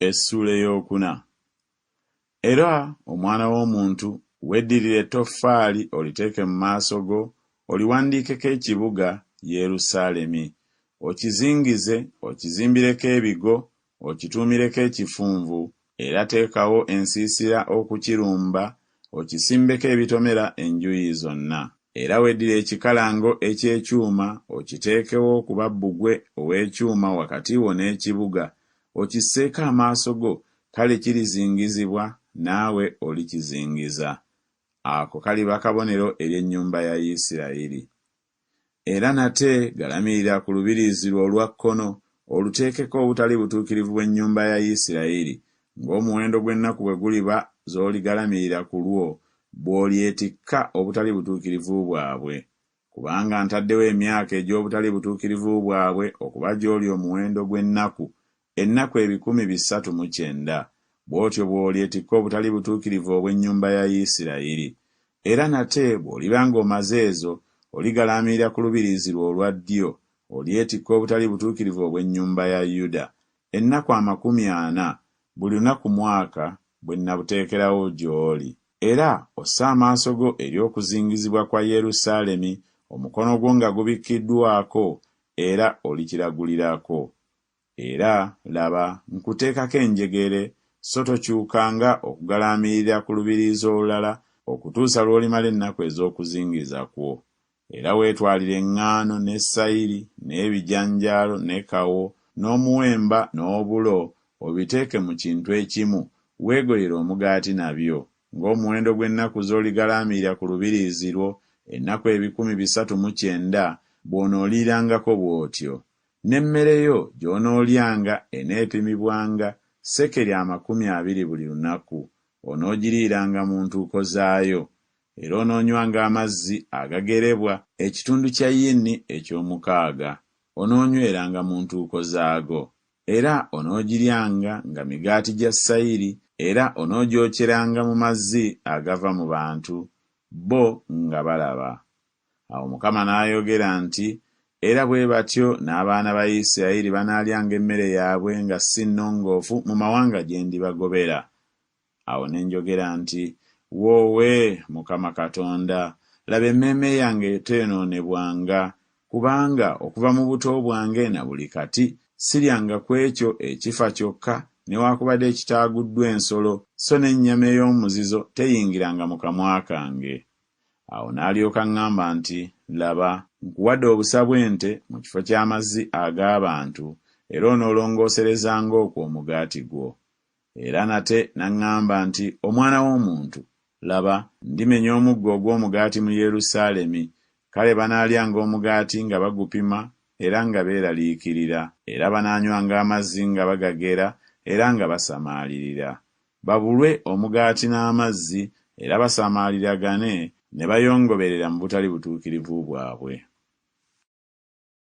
Essula eyokuna. Era omwana w'omuntu weddirira ettoffaali oliteeke mu maaso go, oliwandiikeko ekibuga Yerusaalemi, okizingize, okizimbireko ebigo, okituumireko ekifunvu, era teekawo ensiisira okukirumba, okisimbeko ebitomera enjuuyi zonna. Era weddira ekikalango eky'ekyuma, okiteekewo okuba bbugwe ow'ekyuma wakati wo n'ekibuga, okisseeko amaaso go, kale kirizingizibwa, naawe olikizingiza. Ako kaliba kabonero ery'ennyumba ya Isirayiri. Era nate galamirira ku lubiriizi lwo olwa kkono, oluteekeko obutali butuukirivu bw'ennyumba ya Isirayiri, ng'omuwendo gw'ennaku bwe guliba z'oligalamirira ku lwo, bw'olyetikka obutali butuukirivu bwabwe. Kubanga ntaddewo emyaka egy'obutali butuukirivu bwabwe okuba gy'oli omuwendo gw'ennaku, ennaku 309, bw'otyo bw'olyetikka obutali butuukirivu obw'ennyumba ya Isirayiri. Era nate bw'oliba ng'omaze ezo, oligalamirira ku lubiriizi lwo olwa ddyo, olyetikka obutali butuukirivu obw'ennyumba ya Yuda, ennaku 40 buli lunaku mwaka bwe nabuteekerawo gy'oli. Era ossa amaaso go eri okuzingizibwa kwa Yerusaalemi, omukono gwo nga gubikkiddwako, era olikiragulirako. Era laba, nkuteekako enjegere, so tokyukanga okugalamirira ku lubiriizi olulala okutuusa lw'olimala ennaku ez'okuzingiza kwo. Era weetwalire eŋŋaano ne sayiri n'ebijanjaalo ne kawo n'omuwemba n'obulo, obiteeke mu kintu ekimu, weegoyere omugaati nabyo, ng'omuwendo gw'ennaku z'oligalamirira ku lubiriizi lwo, ennaku 309 bw'onoolirangako bw'otyo. N'emmere yo gy'onoolyanga eneepimibwanga sekeri 20 buli lunaku, onoogiriiranga mu ntuuko zaayo. Era onoonywanga amazzi agagerebwa ekitundu kya yini eky'omukaaga, onoonyweranga mu ntuuko zaago. Era onoogiryanga nga migaati gya sayiri, era onoogyokyeranga mu mazzi agava mu bantu, bo nga balaba. Awo Mukama n'ayogera nti, era bwe batyo n'abaana ba Isirayiri banaalyanga emmere yaabwe nga si nnongoofu mu mawanga gye ndibagobera. Awo ne njogera nti, woowe Mukama Katonda, laba emmeeme yange teenonebwanga, kubanga okuva mu buto bwange na buli kati siryanga ku ekyo ekifa kyokka, newaakubadde ekitaaguddwa ensolo, so n'ennyama ey'omuzizo teyingiranga mu kamwa kange. Awo n'alyoka ŋŋamba nti, laba, nkuwadde obusa bw'ente mu kifo ky'amazzi ag'abantu, era onoolongooserezanga okwo omugaati gwo. Era nate n'aŋŋamba nti, omwana w'omuntu, laba, ndimenya omuggo ogw'omugaati mu Yerusaalemi, kale banaalyanga omugaati nga bagupima era nga beeraliikirira, era banaanywanga amazzi nga bagagera era nga basamaalirira. Babulwe omugaati n'amazzi, era basamaaliragane ne bayongoberera mu butali butuukirivu bwabwe.